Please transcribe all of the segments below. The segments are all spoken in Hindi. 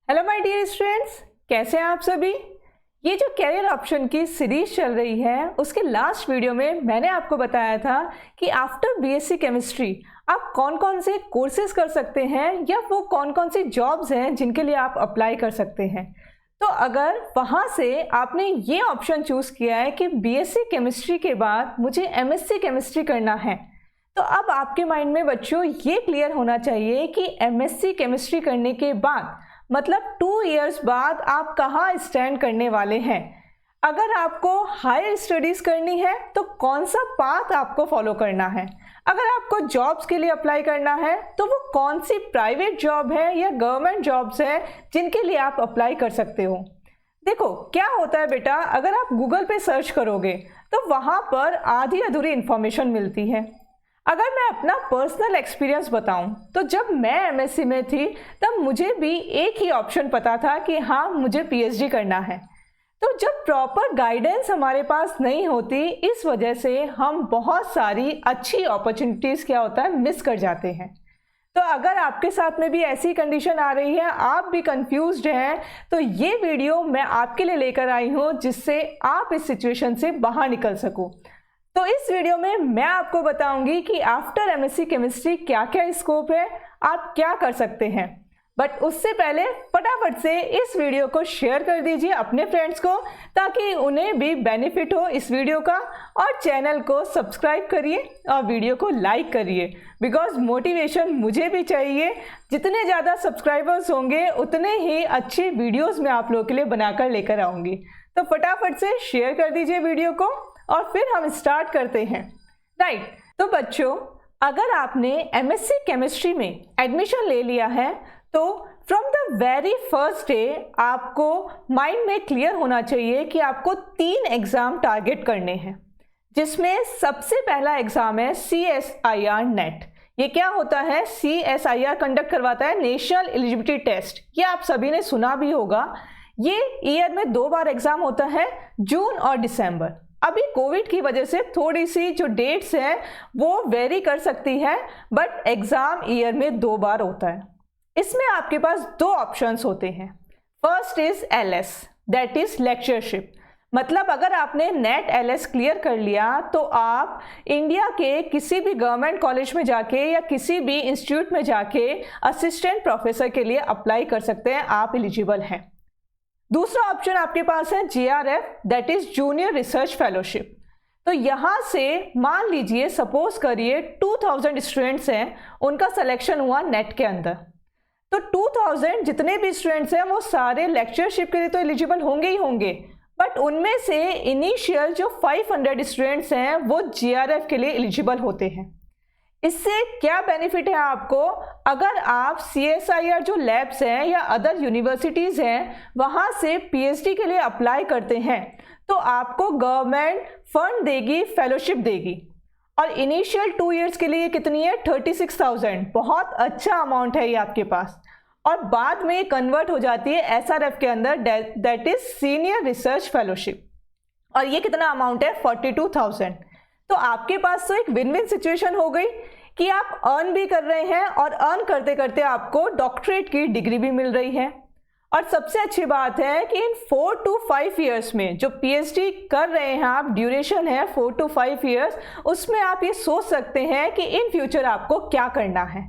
हेलो माय डियर स्टूडेंट्स, कैसे हैं आप सभी। ये जो कैरियर ऑप्शन की सीरीज चल रही है उसके लास्ट वीडियो में मैंने आपको बताया था कि आफ्टर बीएससी केमिस्ट्री आप कौन कौन से कोर्सेज कर सकते हैं या वो कौन कौन सी जॉब्स हैं जिनके लिए आप अप्लाई कर सकते हैं। तो अगर वहाँ से आपने ये ऑप्शन चूज़ किया है कि बीएससी केमिस्ट्री के बाद मुझे एमएससी केमिस्ट्री करना है, तो अब आपके माइंड में बच्चों ये क्लियर होना चाहिए कि एमएससी केमिस्ट्री करने के बाद मतलब 2 इयर्स बाद आप कहाँ स्टैंड करने वाले हैं। अगर आपको हायर स्टडीज़ करनी है तो कौन सा पाथ आपको फॉलो करना है। अगर आपको जॉब्स के लिए अप्लाई करना है तो वो कौन सी प्राइवेट जॉब है या गवर्नमेंट जॉब्स है जिनके लिए आप अप्लाई कर सकते हो। देखो क्या होता है बेटा, अगर आप गूगल पे सर्च करोगे तो वहाँ पर आधी अधूरी इन्फॉर्मेशन मिलती है। अगर मैं अपना पर्सनल एक्सपीरियंस बताऊं तो जब मैं एमएससी में थी तब मुझे भी एक ही ऑप्शन पता था कि हाँ मुझे पीएचडी करना है। तो जब प्रॉपर गाइडेंस हमारे पास नहीं होती, इस वजह से हम बहुत सारी अच्छी अपॉर्चुनिटीज़ क्या होता है मिस कर जाते हैं। तो अगर आपके साथ में भी ऐसी कंडीशन आ रही है, आप भी कंफ्यूज्ड हैं, तो ये वीडियो मैं आपके लिए लेकर आई हूँ जिससे आप इस सिचुएशन से बाहर निकल सको। तो इस वीडियो में मैं आपको बताऊंगी कि आफ्टर एमएससी केमिस्ट्री क्या क्या स्कोप है, आप क्या कर सकते हैं। बट उससे पहले फटाफट से इस वीडियो को शेयर कर दीजिए अपने फ्रेंड्स को ताकि उन्हें भी बेनिफिट हो इस वीडियो का, और चैनल को सब्सक्राइब करिए और वीडियो को लाइक करिए बिकॉज मोटिवेशन मुझे भी चाहिए। जितने ज़्यादा सब्सक्राइबर्स होंगे उतने ही अच्छी वीडियोज़ मैं आप लोगों के लिए बनाकर लेकर आऊँगी। तो फटाफट से शेयर कर दीजिए वीडियो को और फिर हम स्टार्ट करते हैं। राइट, तो बच्चों अगर आपने एमएससी केमिस्ट्री में एडमिशन ले लिया है तो from the very first day आपको माइंड में क्लियर होना चाहिए कि आपको 3 एग्ज़ाम टारगेट करने हैं, जिसमें सबसे पहला एग्ज़ाम है CSIR नेट। ये क्या होता है? CSIR कंडक्ट करवाता है नेशनल एलिजिबिलिटी टेस्ट। ये आप सभी ने सुना भी होगा। ये ईयर में 2 बार एग्ज़ाम होता है, जून और दिसंबर। अभी कोविड की वजह से थोड़ी सी जो डेट्स हैं वो वेरी कर सकती है, बट एग्ज़ाम ईयर में 2 बार होता है। इसमें आपके पास 2 ऑप्शंस होते हैं। First is LS, that is lectureship. मतलब अगर आपने नेट LS क्लियर कर लिया तो आप इंडिया के किसी भी गवर्नमेंट कॉलेज में जाके या किसी भी इंस्टीट्यूट में जाके असिस्टेंट प्रोफेसर के लिए अप्लाई कर सकते हैं, आप एलिजिबल हैं। दूसरा ऑप्शन आपके पास है JRF, that is junior research fellowship. तो यहाँ से मान लीजिए सपोज करिए 2000 स्टूडेंट्स हैं, उनका सिलेक्शन हुआ नेट के अंदर। तो 2000 जितने भी स्टूडेंट्स हैं वो सारे लेक्चरशिप के लिए तो एलिजिबल होंगे ही होंगे, बट उनमें से इनिशियल जो 500 स्टूडेंट्स हैं वो JRF के लिए एलिजिबल होते हैं। इससे क्या बेनिफिट है आपको? अगर आप CSIR जो लैब्स हैं या अदर यूनिवर्सिटीज़ हैं वहाँ से PhD के लिए अप्लाई करते हैं तो आपको गवर्नमेंट फंड देगी, फेलोशिप देगी। और इनिशियल 2 इयर्स के लिए कितनी है? 36,000। बहुत अच्छा अमाउंट है ये आपके पास। और बाद में कन्वर्ट हो जाती है SRF के अंदर, that is senior research fellowship, और ये कितना अमाउंट है? 42,000। तो आपके पास तो एक विन विन सिचुएशन हो गई कि आप अर्न भी कर रहे हैं और अर्न करते करते आपको डॉक्टरेट की डिग्री भी मिल रही है। और सबसे अच्छी बात है कि इन 4 to 5 इयर्स में जो PhD कर रहे हैं आप, ड्यूरेशन है 4 to 5 इयर्स, उसमें आप ये सोच सकते हैं कि इन फ्यूचर आपको क्या करना है।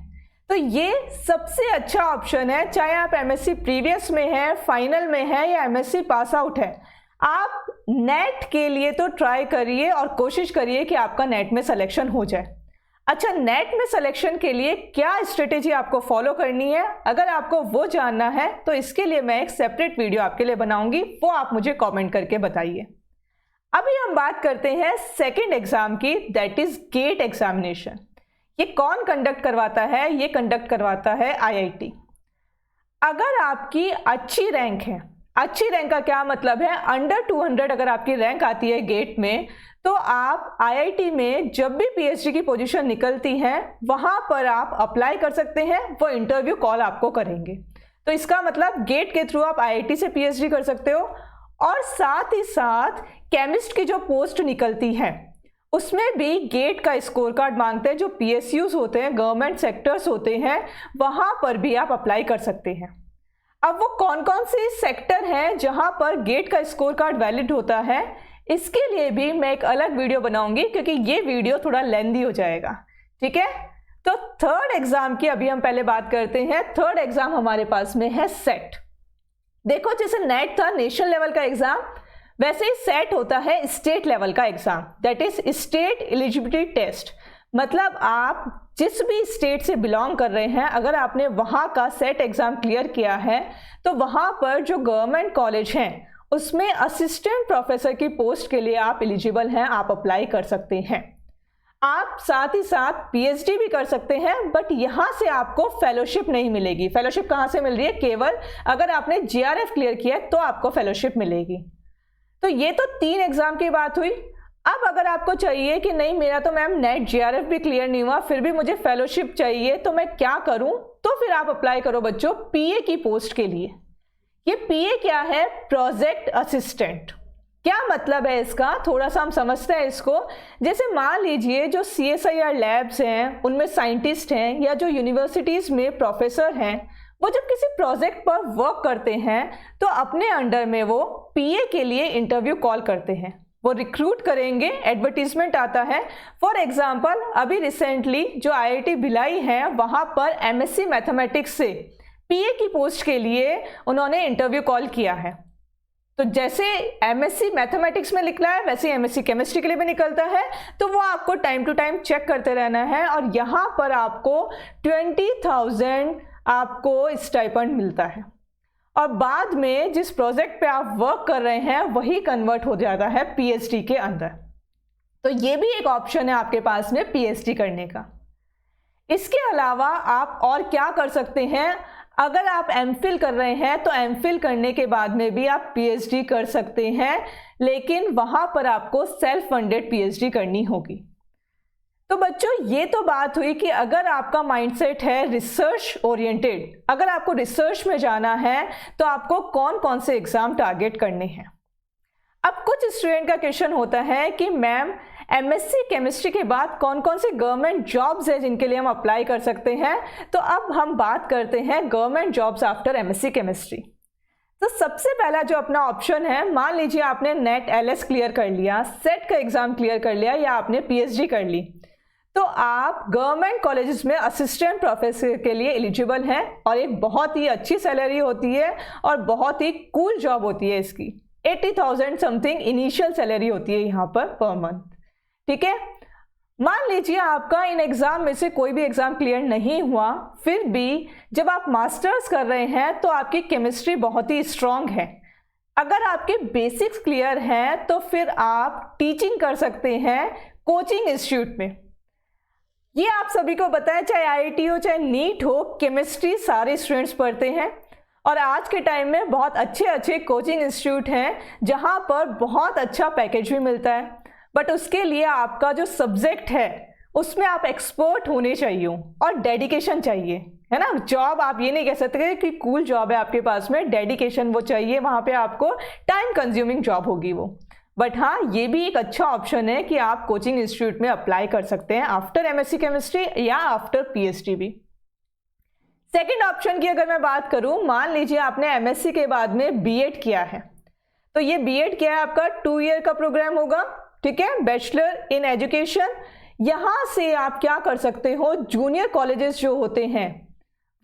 तो ये सबसे अच्छा ऑप्शन है, चाहे आप MSc प्रीवियस में है, फाइनल में है या MSc पास आउट है। आप नेट के लिए तो ट्राई करिए और कोशिश करिए कि आपका नेट में सिलेक्शन हो जाए। अच्छा, नेट में सिलेक्शन के लिए क्या स्ट्रेटेजी आपको फॉलो करनी है, अगर आपको वो जानना है तो इसके लिए मैं एक सेपरेट वीडियो आपके लिए बनाऊंगी, वो आप मुझे कमेंट करके बताइए। अभी हम बात करते हैं सेकंड एग्जाम की, दैट इज गेट एग्जामिनेशन। ये कौन कंडक्ट करवाता है? ये कंडक्ट करवाता है IIT। अगर आपकी अच्छी रैंक है, अच्छी रैंक का क्या मतलब है? अंडर 200 अगर आपकी रैंक आती है गेट में तो आप IIT में जब भी PhD की पोजीशन निकलती है वहाँ पर आप अप्लाई कर सकते हैं, वो इंटरव्यू कॉल आपको करेंगे। तो इसका मतलब गेट के थ्रू आप IIT से PhD कर सकते हो। और साथ ही साथ केमिस्ट की जो पोस्ट निकलती है उसमें भी गेट का स्कोर कार्ड मांगते हैं। जो PSUs होते हैं, गवर्नमेंट सेक्टर्स होते हैं, वहाँ पर भी आप अप्लाई कर सकते हैं। अब वो कौन कौन से सेक्टर हैं जहां पर गेट का स्कोर कार्ड वैलिड होता है, इसके लिए भी मैं एक अलग वीडियो बनाऊंगी क्योंकि ये वीडियो थोड़ा लेंदी हो जाएगा। ठीक है, तो थर्ड एग्जाम की अभी हम पहले बात करते हैं। थर्ड एग्जाम हमारे पास में है सेट। देखो, जैसे नेट था नेशनल लेवल का एग्जाम, वैसे ही सेट होता है स्टेट लेवल का exam, that is state eligibility test. मतलब आप जिस भी स्टेट से बिलोंग कर रहे हैं, अगर आपने वहां का सेट एग्जाम क्लियर किया है तो वहां पर जो गवर्नमेंट कॉलेज हैं उसमें असिस्टेंट प्रोफेसर की पोस्ट के लिए आप एलिजिबल हैं, आप अप्लाई कर सकते हैं। आप साथ ही साथ पीएचडी भी कर सकते हैं, बट यहां से आपको फेलोशिप नहीं मिलेगी। फेलोशिप कहां से मिल रही है? केवल अगर आपने जीआरएफ क्लियर किया है तो आपको फेलोशिप मिलेगी। तो ये तो 3 एग्जाम की बात हुई। अब अगर आपको चाहिए कि नहीं मेरा तो मैम नेट जीआरएफ भी क्लियर नहीं हुआ, फिर भी मुझे फेलोशिप चाहिए, तो मैं क्या करूं? तो फिर आप अप्लाई करो बच्चों पीए की पोस्ट के लिए। ये पीए क्या है? Project assistant. क्या मतलब है इसका? थोड़ा सा हम समझते हैं इसको। जैसे मान लीजिए जो सीएसआईआर लैब्स हैं उनमें साइंटिस्ट हैं या जो यूनिवर्सिटीज में प्रोफेसर हैं, वो जब किसी प्रोजेक्ट पर वर्क करते हैं तो अपने अंडर में वो पीए के लिए इंटरव्यू कॉल करते हैं, वो रिक्रूट करेंगे, एडवर्टीजमेंट आता है। फॉर एग्जाम्पल अभी रिसेंटली जो आईआईटी भिलाई है वहां पर एमएससी मैथमेटिक्स से पीए की पोस्ट के लिए उन्होंने इंटरव्यू कॉल किया है। तो जैसे एमएससी मैथमेटिक्स में निकला है वैसे एमएससी केमिस्ट्री के लिए भी निकलता है, तो वो आपको टाइम टू टाइम चेक करते रहना है और यहाँ पर आपको 20,000 आपको स्टाइपेंड मिलता है और बाद में जिस प्रोजेक्ट पे आप वर्क कर रहे हैं वही कन्वर्ट हो जाता है पीएचडी के अंदर। तो ये भी एक ऑप्शन है आपके पास में पीएचडी करने का। इसके अलावा आप और क्या कर सकते हैं? अगर आप एमफिल कर रहे हैं तो एमफिल करने के बाद में भी आप पीएचडी कर सकते हैं, लेकिन वहां पर आपको सेल्फ फंडेड पीएचडी करनी होगी। तो बच्चों ये तो बात हुई कि अगर आपका माइंडसेट है रिसर्च ओरिएंटेड, अगर आपको रिसर्च में जाना है तो आपको कौन कौन से एग्जाम टारगेट करने हैं। अब कुछ स्टूडेंट का क्वेश्चन होता है कि मैम एमएससी केमिस्ट्री के बाद कौन कौन से गवर्नमेंट जॉब्स है जिनके लिए हम अप्लाई कर सकते हैं। तो अब हम बात करते हैं government jobs after MSc chemistry. तो सबसे पहला जो अपना ऑप्शन है, मान लीजिए आपने नेट एलएस क्लियर कर लिया, सेट का एग्जाम क्लियर कर लिया या आपने पीएचडी कर ली, तो आप गवर्नमेंट कॉलेजेस में असिस्टेंट प्रोफेसर के लिए एलिजिबल हैं और एक बहुत ही अच्छी सैलरी होती है और बहुत ही कूल जॉब होती है इसकी। 80,000 समथिंग इनिशियल सैलरी होती है यहाँ पर पर मंथ। ठीक है, मान लीजिए आपका इन एग्जाम में से कोई भी एग्जाम क्लियर नहीं हुआ, फिर भी जब आप मास्टर्स कर रहे हैं तो आपकी केमिस्ट्री बहुत ही स्ट्रांग है। अगर आपके बेसिक्स क्लियर हैं तो फिर आप टीचिंग कर सकते हैं कोचिंग इंस्टीट्यूट में। ये आप सभी को पता है, चाहे आईआईटी हो चाहे नीट हो, केमिस्ट्री सारे स्टूडेंट्स पढ़ते हैं और आज के टाइम में बहुत अच्छे अच्छे कोचिंग इंस्टीट्यूट हैं जहां पर बहुत अच्छा पैकेज भी मिलता है। बट उसके लिए आपका जो सब्जेक्ट है उसमें आप एक्सपर्ट होने चाहिए और डेडिकेशन चाहिए, है ना। जॉब आप ये नहीं कह सकते कि कूल जॉब है आपके पास में, डेडिकेशन वो चाहिए, वहां पे आपको टाइम कंज्यूमिंग जॉब होगी वो। बट हाँ, ये भी एक अच्छा ऑप्शन है कि आप कोचिंग इंस्टीट्यूट में अप्लाई कर सकते हैं आफ्टर एमएससी केमिस्ट्री या आफ्टर पीएचडी भी। सेकेंड ऑप्शन की अगर मैं बात करूं, मान लीजिए आपने एमएससी के बाद में बीएड किया है, तो ये बीएड क्या है आपका 2 ईयर का प्रोग्राम होगा। ठीक है, बैचलर इन एजुकेशन। यहां से आप क्या कर सकते हो, जूनियर कॉलेजेस जो होते हैं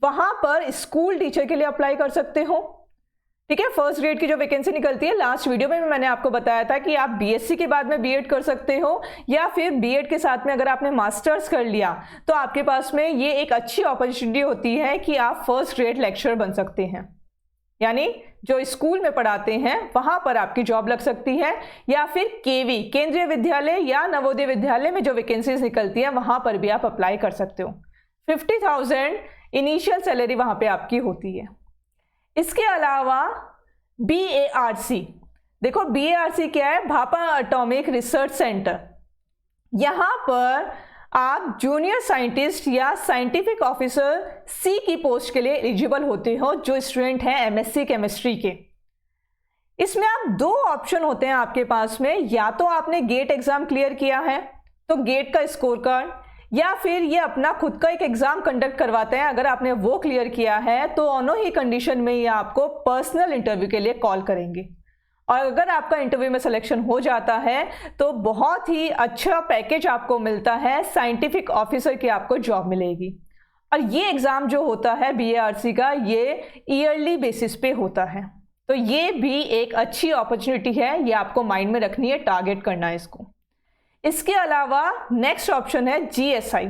वहां पर स्कूल टीचर के लिए अप्लाई कर सकते हो। ठीक है, फर्स्ट ग्रेड की जो वैकेंसी निकलती है, लास्ट वीडियो में मैंने आपको बताया था कि आप बीएससी के बाद में बीएड कर सकते हो या फिर बीएड के साथ में अगर आपने मास्टर्स कर लिया तो आपके पास में ये एक अच्छी अपॉर्चुनिटी होती है कि आप फर्स्ट ग्रेड लेक्चरर बन सकते हैं, यानी जो स्कूल में पढ़ाते हैं वहां पर आपकी जॉब लग सकती है, या फिर केवी केंद्रीय विद्यालय या नवोदय विद्यालय में जो वैकेंसीज निकलती है वहां पर भी आप अप्लाई कर सकते हो। 50,000 इनिशियल सैलरी वहां पे आपकी होती है। इसके अलावा BARC, देखो BARC क्या है, भापा एटॉमिक रिसर्च सेंटर। यहां पर आप जूनियर साइंटिस्ट या साइंटिफिक ऑफिसर C की पोस्ट के लिए एलिजिबल होते हो जो स्टूडेंट हैं एमएससी केमिस्ट्री के। इसमें आप 2 ऑप्शन होते हैं आपके पास में, या तो आपने गेट एग्जाम क्लियर किया है तो गेट का स्कोर कार्ड, या फिर ये अपना खुद का एक एग्जाम कंडक्ट करवाते हैं। अगर आपने वो क्लियर किया है तो दोनों ही कंडीशन में ये आपको पर्सनल इंटरव्यू के लिए कॉल करेंगे। और अगर आपका इंटरव्यू में सिलेक्शन हो जाता है तो बहुत ही अच्छा पैकेज आपको मिलता है, साइंटिफिक ऑफिसर की आपको जॉब मिलेगी। और ये एग्ज़ाम जो होता है BARC का, ये ईयरली बेसिस पे होता है। तो ये भी एक अच्छी अपॉर्चुनिटी है, ये आपको माइंड में रखनी है, टारगेट करना है इसको। इसके अलावा नेक्स्ट ऑप्शन है GSI।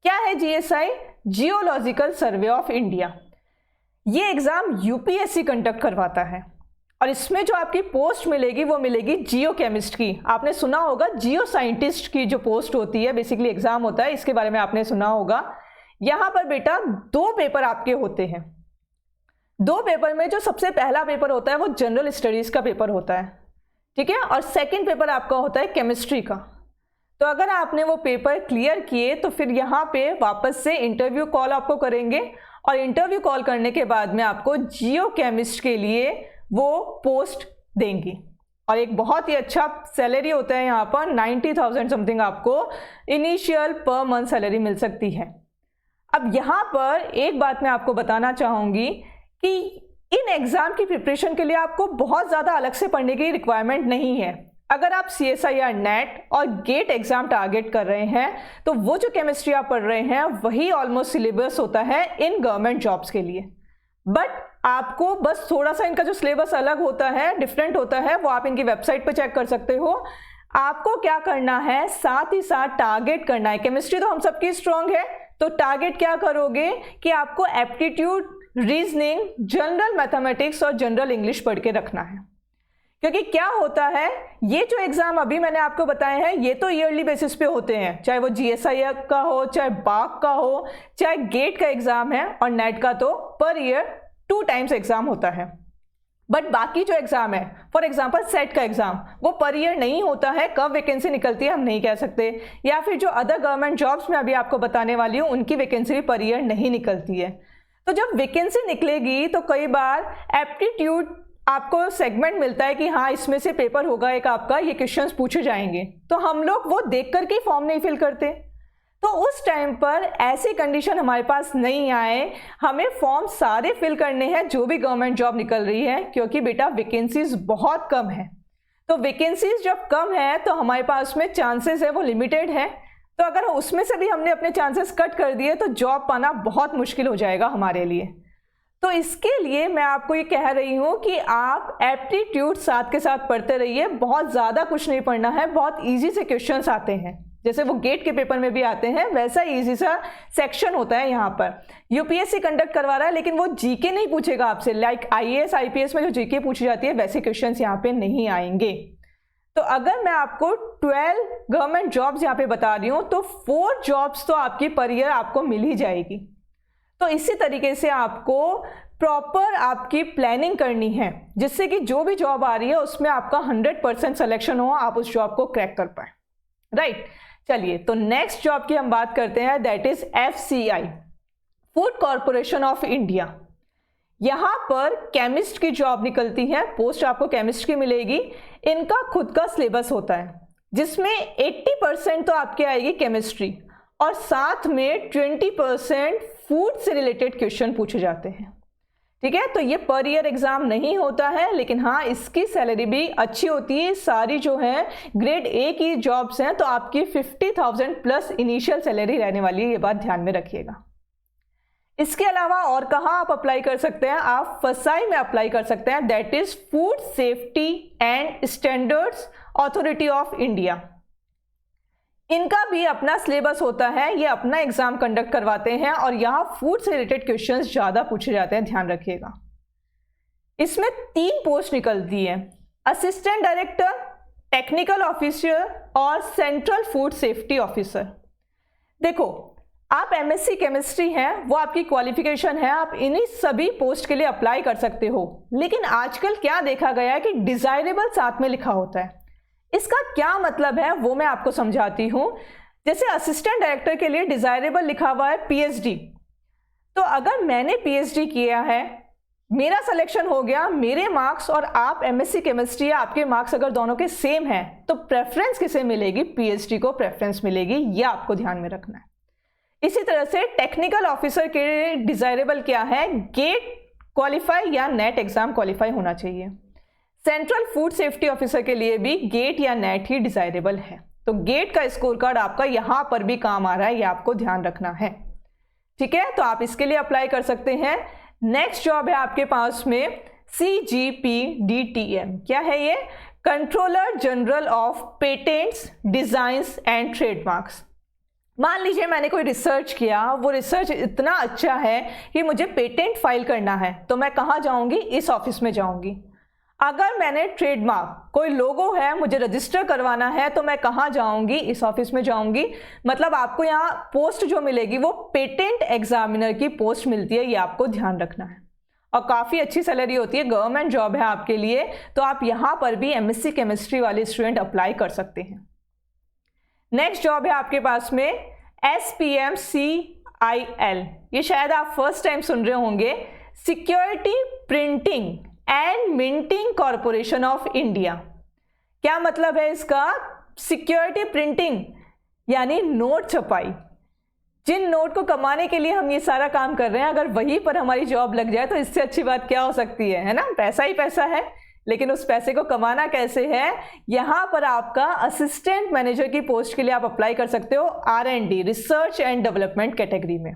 क्या है GSI? Geological survey of India. ये एग्ज़ाम UPSC कंडक्ट करवाता है और इसमें जो आपकी पोस्ट मिलेगी वो मिलेगी जियो केमिस्ट की। आपने सुना होगा जियो साइंटिस्ट की जो पोस्ट होती है, बेसिकली एग्जाम होता है, इसके बारे में आपने सुना होगा। यहाँ पर बेटा 2 पेपर आपके होते हैं। 2 पेपर में जो सबसे पहला पेपर होता है वो जनरल स्टडीज़ का पेपर होता है, ठीक है, और सेकेंड पेपर आपका होता है केमिस्ट्री का। तो अगर आपने वो पेपर क्लियर किए तो फिर यहाँ पे वापस से इंटरव्यू कॉल आपको करेंगे और इंटरव्यू कॉल करने के बाद में आपको जियो केमिस्ट के लिए वो पोस्ट देंगी और एक बहुत ही अच्छा सैलरी होता है। यहाँ पर 90,000 समथिंग आपको इनिशियल पर मंथ सैलरी मिल सकती है। अब यहाँ पर एक बात मैं आपको बताना चाहूँगी कि इन एग्ज़ाम की प्रिपरेशन के लिए आपको बहुत ज़्यादा अलग से पढ़ने की रिक्वायरमेंट नहीं है। अगर आप CSIR नेट और गेट एग्ज़ाम टारगेट कर रहे हैं तो वो जो केमिस्ट्री आप पढ़ रहे हैं वही ऑलमोस्ट सिलेबस होता है इन गवर्नमेंट जॉब्स के लिए। बट आपको बस थोड़ा सा इनका जो सिलेबस अलग होता है, डिफरेंट होता है, वो आप इनकी वेबसाइट पे चेक कर सकते हो। आपको क्या करना है, साथ ही साथ टारगेट करना है। केमिस्ट्री तो हम सबकी स्ट्रांग है, तो टारगेट क्या करोगे कि आपको एप्टीट्यूड, रीजनिंग, जनरल मैथमेटिक्स और जनरल इंग्लिश पढ़ के रखना है। क्योंकि क्या होता है, ये जो एग्जाम अभी मैंने आपको बताए हैं ये तो ईयरली बेसिस पे होते हैं, चाहे वो GSI का हो, चाहे बाक का हो, चाहे गेट का एग्जाम है, और नेट का तो पर ईयर 2 टाइम्स एग्जाम होता है। बट बाकी जो एग्जाम है, फॉर एग्जांपल सेट का एग्जाम, वो पर ईयर नहीं होता है। कब वैकेंसी निकलती है हम नहीं कह सकते, या फिर जो अदर गवर्नमेंट जॉब्स में अभी आपको बताने वाली हूँ उनकी वैकेंसी भी पर ईयर नहीं निकलती है। तो जब वैकेंसी निकलेगी तो कई बार एप्टीट्यूड आपको सेगमेंट मिलता है कि हाँ इसमें से पेपर होगा एक आपका, ये क्वेश्चंस पूछे जाएंगे, तो हम लोग वो देख करके फॉर्म नहीं फिल करते। तो उस टाइम पर ऐसी कंडीशन हमारे पास नहीं आए, हमें फॉर्म सारे फिल करने हैं जो भी गवर्नमेंट जॉब निकल रही है, क्योंकि बेटा वैकेंसीज बहुत कम है। तो वैकेंसीज जब कम है तो हमारे पास में चांसेस है वो लिमिटेड है। तो अगर उसमें से भी हमने अपने चांसेस कट कर दिए तो जॉब पाना बहुत मुश्किल हो जाएगा हमारे लिए। तो इसके लिए मैं आपको ये कह रही हूँ कि आप एप्टीट्यूड साथ के साथ पढ़ते रहिए। बहुत ज़्यादा कुछ नहीं पढ़ना है, बहुत ईजी से क्वेश्चंस आते हैं, जैसे वो गेट के पेपर में भी आते हैं वैसा ईजी सा सेक्शन होता है। यहाँ पर UPSC कंडक्ट करवा रहा है, लेकिन वो जीके नहीं पूछेगा आपसे, लाइक IAS IPS में जो जीके पूछी जाती है वैसे क्वेश्चंस यहाँ पे नहीं आएंगे। तो अगर मैं आपको 12 गवर्नमेंट जॉब्स यहाँ पे बता रही हूँ तो 4 जॉब्स तो आपकी पर ईयर आपको मिल ही जाएगी। तो इसी तरीके से आपको प्रॉपर आपकी प्लानिंग करनी है, जिससे कि जो भी जॉब आ रही है उसमें आपका 100% सिलेक्शन हो, आप उस जॉब को क्रैक कर पाए, राइट। चलिए, तो नेक्स्ट जॉब की हम बात करते हैं, that is FCI, food corporation of India. यहाँ पर केमिस्ट की जॉब निकलती है, पोस्ट आपको केमिस्ट की मिलेगी। इनका खुद का सिलेबस होता है जिसमें 80% तो आपके आएगी केमिस्ट्री और साथ में 20% फूड से रिलेटेड क्वेश्चन पूछे जाते हैं, ठीक है। तो ये पर ईयर एग्जाम नहीं होता है, लेकिन हाँ इसकी सैलरी भी अच्छी होती है। सारी जो है ग्रेड A की जॉब्स हैं तो आपकी 50,000 प्लस इनिशियल सैलरी रहने वाली है, ये बात ध्यान में रखिएगा। इसके अलावा और कहाँ आप अप्लाई कर सकते हैं, आप FSSAI में अप्लाई कर सकते हैं, that is food safety and standards authority of India. इनका भी अपना सिलेबस होता है, ये अपना एग्जाम कंडक्ट करवाते हैं और यहाँ फूड से रिलेटेड क्वेश्चंस ज़्यादा पूछे जाते हैं, ध्यान रखिएगा। इसमें 3 पोस्ट निकलती है, असिस्टेंट डायरेक्टर, टेक्निकल ऑफिसर और सेंट्रल फूड सेफ्टी ऑफिसर। देखो, आप MSc केमिस्ट्री हैं, वो आपकी क्वालिफिकेशन है, आप इन्हीं सभी पोस्ट के लिए अप्लाई कर सकते हो। लेकिन आजकल क्या देखा गया है कि डिजायरेबल साथ में लिखा होता है। इसका क्या मतलब है वो मैं आपको समझाती हूं। जैसे असिस्टेंट डायरेक्टर के लिए डिजायरेबल लिखा हुआ है PhD, तो अगर मैंने PhD किया है, मेरा सिलेक्शन हो गया, मेरे मार्क्स और आप MSc केमिस्ट्री या आपके मार्क्स अगर दोनों के सेम हैं तो प्रेफरेंस किसे मिलेगी, PhD को प्रेफरेंस मिलेगी, ये आपको ध्यान में रखना है। इसी तरह से टेक्निकल ऑफिसर के लिए डिजायरेबल क्या है, गेट क्वालिफाई या नेट एग्जाम क्वालिफाई होना चाहिए। सेंट्रल फूड सेफ्टी ऑफिसर के लिए भी गेट या नेट ही डिजायरेबल है। तो गेट का स्कोर कार्ड आपका यहां पर भी काम आ रहा है, ये आपको ध्यान रखना है, ठीक है। तो आप इसके लिए अप्लाई कर सकते हैं। नेक्स्ट जॉब है आपके पास में CGPDTM। क्या है ये? Controller general of patents, designs and trademarks. मान लीजिए मैंने कोई रिसर्च किया, वो रिसर्च इतना अच्छा है कि मुझे पेटेंट फाइल करना है, तो मैं कहाँ जाऊंगी? इस ऑफिस में जाऊंगी। अगर मैंने ट्रेडमार्क, कोई लोगो है, मुझे रजिस्टर करवाना है, तो मैं कहाँ जाऊंगी? इस ऑफिस में जाऊंगी। मतलब आपको यहाँ पोस्ट जो मिलेगी वो पेटेंट एग्जामिनर की पोस्ट मिलती है, ये आपको ध्यान रखना है। और काफ़ी अच्छी सैलरी होती है, गवर्नमेंट जॉब है आपके लिए। तो आप यहाँ पर भी MSc केमिस्ट्री वाले स्टूडेंट अप्लाई कर सकते हैं। नेक्स्ट जॉब है आपके पास में SPMCIL। ये शायद आप फर्स्ट टाइम सुन रहे होंगे। Security printing and minting corporation of India. क्या मतलब है इसका? सिक्योरिटी प्रिंटिंग यानी नोट छपाई। जिन नोट को कमाने के लिए हम ये सारा काम कर रहे हैं, अगर वहीं पर हमारी जॉब लग जाए तो इससे अच्छी बात क्या हो सकती है ना? पैसा ही पैसा है, लेकिन उस पैसे को कमाना कैसे है? यहाँ पर आपका असिस्टेंट मैनेजर की पोस्ट के लिए आप अप्लाई कर सकते हो, R&D, research and development category में।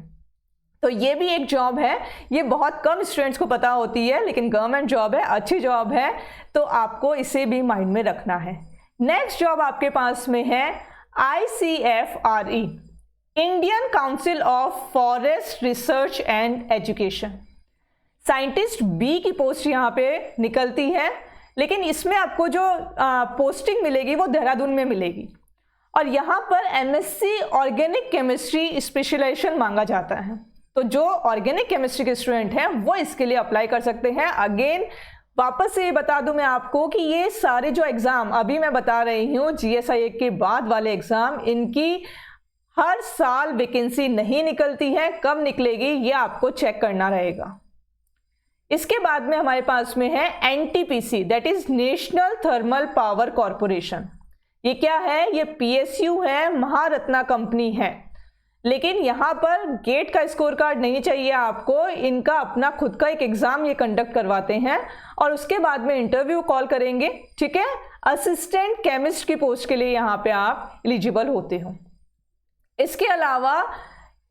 तो ये भी एक जॉब है, ये बहुत कम स्टूडेंट्स को पता होती है, लेकिन गवर्नमेंट जॉब है, अच्छी जॉब है, तो आपको इसे भी माइंड में रखना है। नेक्स्ट जॉब आपके पास में है ICFRE, Indian council of forest research and education. Scientist B की पोस्ट यहाँ पे निकलती है, लेकिन इसमें आपको जो पोस्टिंग मिलेगी वो देहरादून में मिलेगी। और यहाँ पर MSc ऑर्गेनिक केमिस्ट्री स्पेशलाइजेशन मांगा जाता है। तो जो ऑर्गेनिक केमिस्ट्री के स्टूडेंट हैं वो इसके लिए अप्लाई कर सकते हैं। अगेन वापस से ये बता दूं मैं आपको कि ये सारे जो एग्ज़ाम अभी मैं बता रही हूँ, GSI के बाद वाले एग्ज़ाम, इनकी हर साल वैकेंसी नहीं निकलती है। कब निकलेगी ये आपको चेक करना रहेगा। इसके बाद में हमारे पास में है NTPC, that is national thermal power corporation. ये क्या है? ये PSU है, महारत्ना कंपनी है। लेकिन यहाँ पर गेट का स्कोर कार्ड नहीं चाहिए आपको, इनका अपना खुद का एक एग्जाम ये कंडक्ट करवाते हैं और उसके बाद में इंटरव्यू कॉल करेंगे, ठीक है। असिस्टेंट केमिस्ट की पोस्ट के लिए यहाँ पे आप एलिजिबल होते हो। इसके अलावा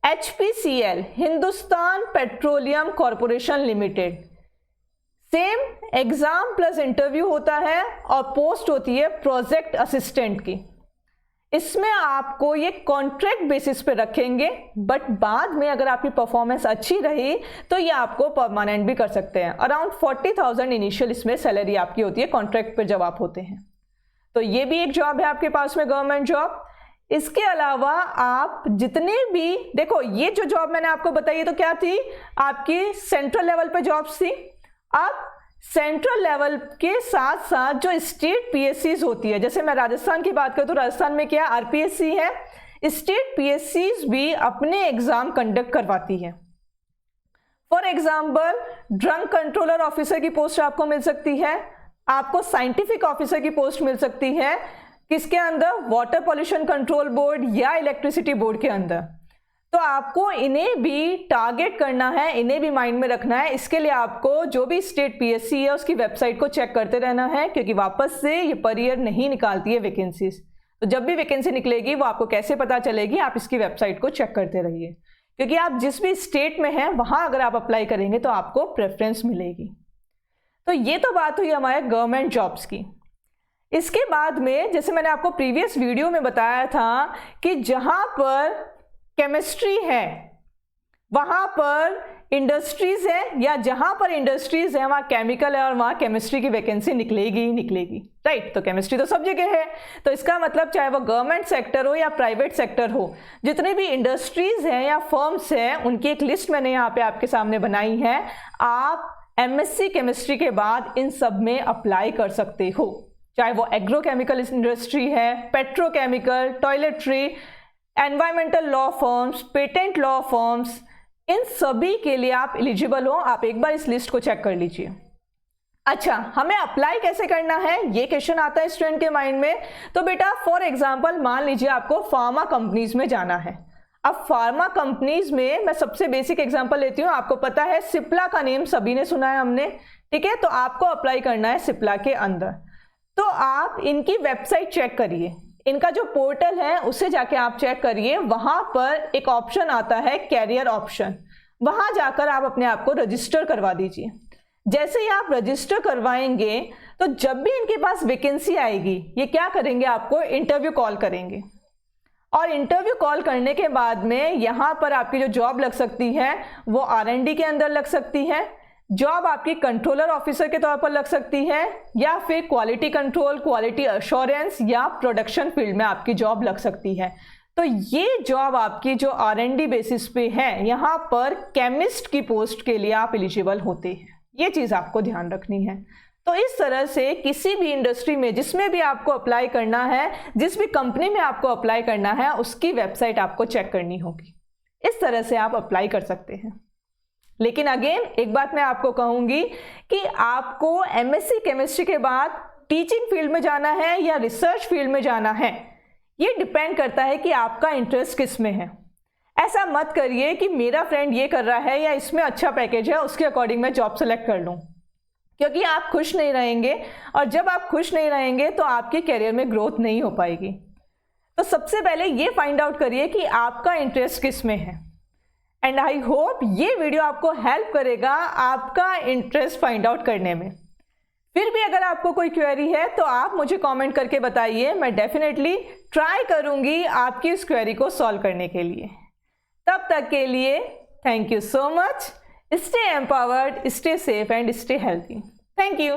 HPCL, Hindustan petroleum corporation limited, same exam plus interview होता है और पोस्ट होती है प्रोजेक्ट असिस्टेंट की। इसमें आपको ये कॉन्ट्रैक्ट बेसिस पे रखेंगे, बट बाद में अगर आपकी परफॉर्मेंस अच्छी रही तो ये आपको परमानेंट भी कर सकते हैं। अराउंड 40,000 इनिशियल इसमें सैलरी आपकी होती है कॉन्ट्रैक्ट पे जब आप होते हैं। तो ये भी एक जॉब है आपके पास में, गवर्नमेंट जॉब। इसके अलावा आप जितने भी देखो, ये जो जॉब मैंने आपको बताई तो क्या थी? आपकी सेंट्रल लेवल पे जॉब्स थी। अब सेंट्रल लेवल के साथ साथ जो स्टेट PSCs होती है, जैसे मैं राजस्थान की बात करूं तो राजस्थान में क्या RPSC है, स्टेट PSCs भी अपने एग्जाम कंडक्ट करवाती है। For example drug controller officer की पोस्ट आपको मिल सकती है, आपको साइंटिफिक ऑफिसर की पोस्ट मिल सकती है। किसके अंदर? वाटर पॉल्यूशन कंट्रोल बोर्ड या इलेक्ट्रिसिटी बोर्ड के अंदर। तो आपको इन्हें भी टारगेट करना है, इन्हें भी माइंड में रखना है। इसके लिए आपको जो भी स्टेट PSC है उसकी वेबसाइट को चेक करते रहना है, क्योंकि वापस से ये पर ईयर नहीं निकालती है वैकेंसीज। तो जब भी वैकेंसी निकलेगी वो आपको कैसे पता चलेगी? आप इसकी वेबसाइट को चेक करते रहिए, क्योंकि आप जिस भी स्टेट में हैं वहां अगर आप अप्लाई करेंगे तो आपको प्रेफरेंस मिलेगी। तो ये तो बात हुई हमारे गवर्नमेंट जॉब्स की। इसके बाद में जैसे मैंने आपको प्रीवियस वीडियो में बताया था कि जहां पर केमिस्ट्री है वहां पर इंडस्ट्रीज है, या जहां पर इंडस्ट्रीज है वहां केमिकल है और वहां केमिस्ट्री की वैकेंसी निकलेगी ही निकलेगी, राइट। तो केमिस्ट्री तो सब जगह है, तो इसका मतलब चाहे वो गवर्नमेंट सेक्टर हो या प्राइवेट सेक्टर हो, जितने भी इंडस्ट्रीज हैं या फर्म्स हैं उनकी एक लिस्ट मैंने यहाँ पे आपके सामने बनाई है। आप MSc केमिस्ट्री के बाद इन सब में अप्लाई कर सकते हो, चाहे वो एग्रोकेमिकल इंडस्ट्री है, petrochemical, toiletry, environmental law firms, patent law firms, इन सभी के लिए आप एलिजिबल हो। आप एक बार इस लिस्ट को चेक कर लीजिए। अच्छा, हमें अप्लाई कैसे करना है ये क्वेश्चन आता है स्टूडेंट के माइंड में। तो बेटा फॉर एग्जांपल मान लीजिए आपको फार्मा कंपनीज में जाना है, अब फार्मा कंपनीज में मैं सबसे बेसिक एग्जांपल लेती हूँ। आपको पता है सिप्ला का नेम सभी ने सुना है हमने, ठीक है। तो आपको अप्लाई करना है सिप्ला के अंदर। तो आप इनकी वेबसाइट चेक करिए, इनका जो पोर्टल है उसे जाके आप चेक करिए। वहां पर एक ऑप्शन आता है कैरियर ऑप्शन, वहां जाकर आप अपने आप को रजिस्टर करवा दीजिए। जैसे ही आप रजिस्टर करवाएंगे तो जब भी इनके पास वैकेंसी आएगी ये क्या करेंगे, आपको इंटरव्यू कॉल करेंगे। और इंटरव्यू कॉल करने के बाद में यहाँ पर आपकी जो जॉब लग सकती है वो R&D के अंदर लग सकती है, जॉब आपकी कंट्रोलर ऑफिसर के तौर पर लग सकती है, या फिर क्वालिटी कंट्रोल, क्वालिटी अश्योरेंस या प्रोडक्शन फील्ड में आपकी जॉब लग सकती है। तो ये जॉब आपकी जो R&D बेसिस पे है, यहाँ पर केमिस्ट की पोस्ट के लिए आप एलिजिबल होते हैं। ये चीज़ आपको ध्यान रखनी है। तो इस तरह से किसी भी इंडस्ट्री में जिसमें भी आपको अप्लाई करना है, जिस भी कंपनी में आपको अप्लाई करना है, उसकी वेबसाइट आपको चेक करनी होगी। इस तरह से आप अप्लाई कर सकते हैं। लेकिन अगेन एक बात मैं आपको कहूंगी कि आपको MSc केमिस्ट्री के बाद टीचिंग फील्ड में जाना है या रिसर्च फील्ड में जाना है, ये डिपेंड करता है कि आपका इंटरेस्ट किस में है। ऐसा मत करिए कि मेरा फ्रेंड ये कर रहा है या इसमें अच्छा पैकेज है उसके अकॉर्डिंग मैं जॉब सेलेक्ट कर लूँ, क्योंकि आप खुश नहीं रहेंगे। और जब आप खुश नहीं रहेंगे तो आपके करियर में ग्रोथ नहीं हो पाएगी। तो सबसे पहले ये फाइंड आउट करिए कि आपका इंटरेस्ट किस में है। एंड आई होप ये वीडियो आपको हेल्प करेगा आपका इंटरेस्ट फाइंड आउट करने में। फिर भी अगर आपको कोई क्वेरी है तो आप मुझे कमेंट करके बताइए, मैं डेफिनेटली ट्राई करूंगी आपकी इस क्वेरी को सॉल्व करने के लिए। तब तक के लिए thank you so much. Stay empowered, stay safe and stay healthy. Thank you.